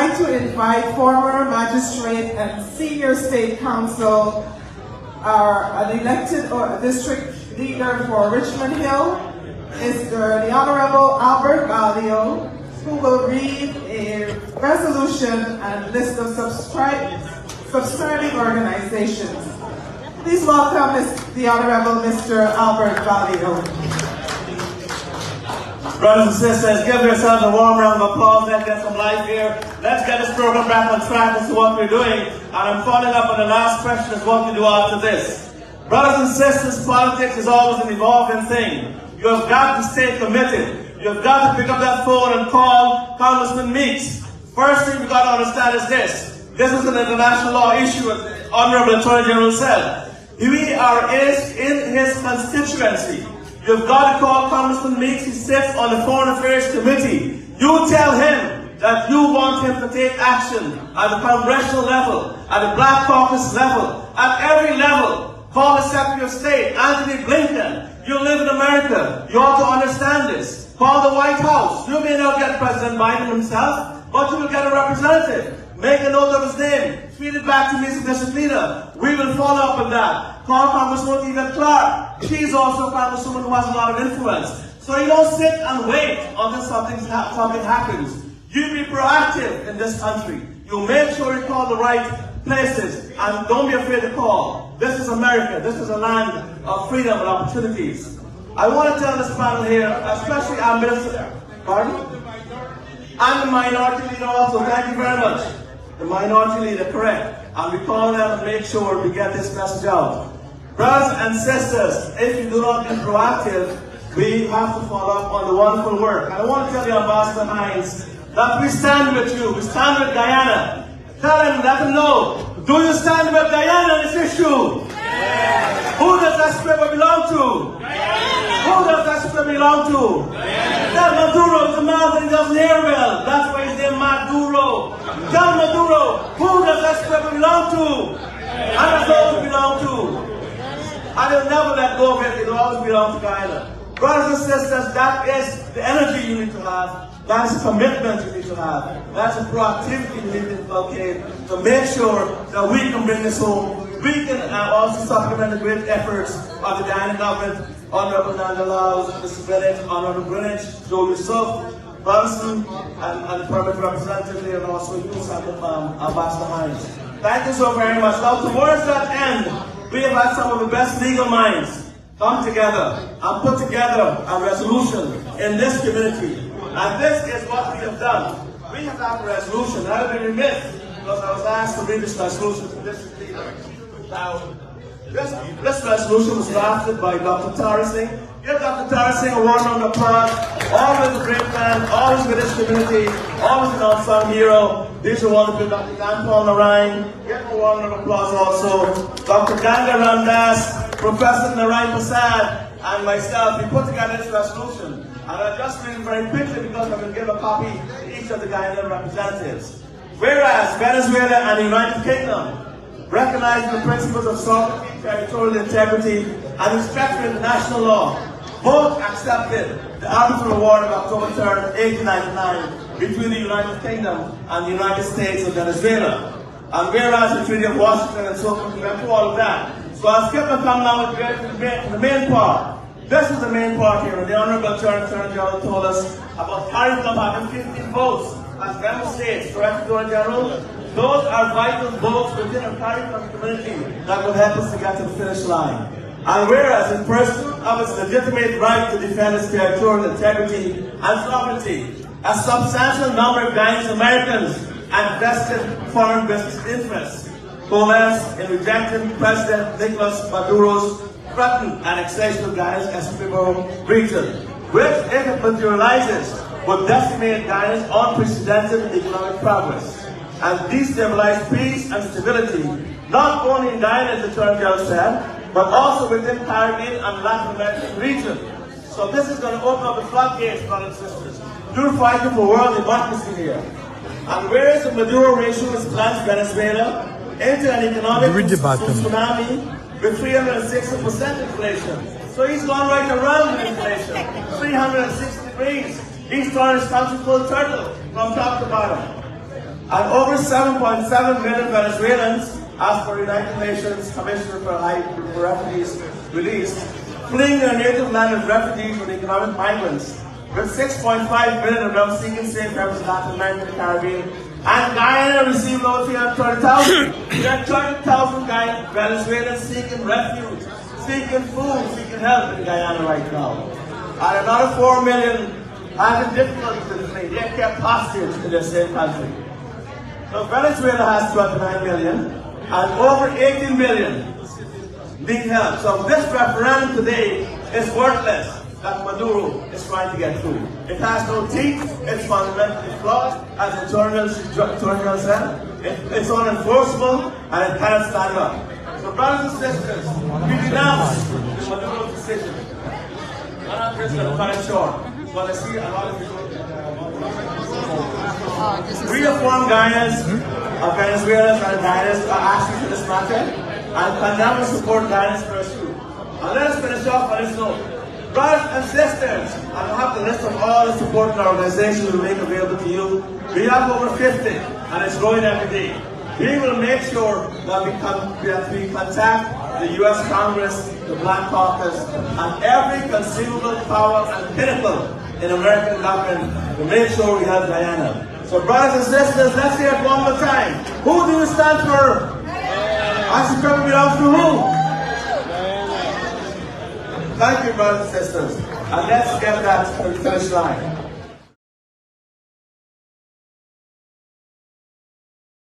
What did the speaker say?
like to invite former magistrate and senior state council, an elected district leader for Richmond Hill, Mr. the Honorable Albert Baldeo, who will read a resolution and list of subscribing organizations. Please welcome the Honorable Mr. Albert Baldeo. Brothers and sisters, give yourselves a warm round of applause. Let's get some life here. Let's get this program back on track as to what we're doing. And I'm following up on the last question is what we do after this. Brothers and sisters, politics is always an evolving thing. You have got to stay committed. You've got to pick up that phone and call Congressman Meeks. First thing we've got to understand is this. This is an international law issue, as the Honorable Attorney General said. We are in his constituency. You've got to call Congressman Meeks. He sits on the Foreign Affairs Committee. You tell him that you want him to take action at the congressional level, at the Black Caucus level, at every level. Call the Secretary of State, Anthony Blinken. You live in America. You ought to understand this. Call the White House. You may not get President Biden himself, but you will get a representative. Make a note of his name. Feed it back to me as a district leader. We will follow up on that. Call Congresswoman Eva Clark. She's also a congresswoman who has a lot of influence. So you don't sit and wait until something happens. You be proactive in this country. You make sure you call the right places and don't be afraid to call. This is America. This is a land of freedom and opportunities. I want to tell this panel here, especially our minister. Pardon? And the minority leader also. Thank you very much. The minority leader, correct. And we call them and make sure we get this message out. Brothers and sisters, if you do not be proactive, we have to follow up on the wonderful work. And I want to tell you, Ambassador Hines, that we stand with you. We stand with Guyana. Tell them, let them know. Do you stand with Guyana on this issue? Yeah. Who does that script belong to? Yeah. Who does that script belong to? Yeah. Tell Maduro is a man that he doesn't hear well. That's why he's named Maduro. Tell Maduro, who does that script belong to? Yeah. And it's always belong to. And they'll never let go of it. It'll always belong to Guyana. Brothers and sisters, that is the energy you need to have. That is a commitment you need to have. That's a proactivity you need to inculcate to make sure that we can bring this home. We can also supplement the great efforts of the Guyana government, Honorable Nanda Laos, Mr. Bennett, Honorable Greenwich, Joe Yusuf, Brunson, and the permanent representative there, and also you, Ambassador Hines. Thank you so very much. Now, towards that end, we have had some of the best legal minds come together and put together a resolution in this community. And this is what we have done. We have had a resolution. I have been remiss because I was asked to read this resolution to this leader. Now, this resolution was drafted by Dr. Tara Singh. Give Dr. Tara Singh a warm round of applause. Always a great man, always with this community, always an unsung hero. These are wonderful. Dr. Dan Paul Narayan. Give him a warm round of applause also. Dr. Ganga Ramdas, Professor Narayan Prasad, and myself, we put together this resolution. And I'll just read it very quickly because I'm going to give a copy to each of the Guyana representatives. Whereas Venezuela and the United Kingdom recognize the principles of sovereignty, territorial integrity, and respect for international law, both accepted the arbitral award of October 3rd, 1899 between the United Kingdom and the United States of Venezuela. And whereas the Treaty of Washington and so forth, we went through all of that. So I'll skip and come now with the main part. This is the main part here, and the Honorable Attorney General told us about CARICOM having 15 votes as member states, correct, Attorney General? Those are vital votes within a CARICOM community that will help us to get to the finish line. And whereas in pursuit of its legitimate right to defend its territorial integrity and sovereignty, a substantial number of Guyanese Americans and vested foreign business interests coalesced in rejecting President Nicolas Maduro's threatened annexation of Guyana's Essequibo region, which, if it materializes, would decimate Guyana's unprecedented economic progress and destabilize peace and stability, not only in Guyana, as the Attorney General said, but also within Caribbean and Latin American region. So this is going to open up the floodgates, brothers and sisters. You're fighting for world democracy here. And whereas the Maduro regime has plunged Venezuela into an economic tsunami with 360% inflation. So he's gone right around with inflation. 360 degrees. He's turned his country full turtle from top to bottom. and over 7.7 million Venezuelans, as per the United Nations Commissioner for Refugees released, fleeing their native land as refugees or economic migrants, with 6.5 million of them seeking safe refuge in Latin America and the Caribbean. And Guyana received over 330,000. There are 30,000 Venezuelans seeking refuge, seeking food, seeking help in Guyana right now. And another 4 million having difficulties with fleeing. They are kept hostage in their same country. So Venezuela has 29 million, and over 18 million need help. So this referendum today is worthless. That Maduro is trying to get through. It has no teeth, it's fundamentally flawed, as the journal said. It's unenforceable, and it cannot stand up. So brothers and sisters, we denounce the Maduro decision. I'm just going to cut it short, but I see a lot of people. Reaffirm Guyanans, Venezuelans and Guyanans are asking for this matter, and condemn and support Guyanans pursuit. And let us finish off on this note. Brothers and sisters, I have the list of all the supporting organizations we make available to you. We have over 50, and it's growing every day. We will make sure that we contact the U.S. Congress, the Black Caucus, and every conceivable power and pinnacle in American government to make sure we help Guyana. So brothers and sisters, let's hear it one more time. Who do we stand for? I should probably belong to who? Thank you, brothers and sisters. And let's get that to the finish line.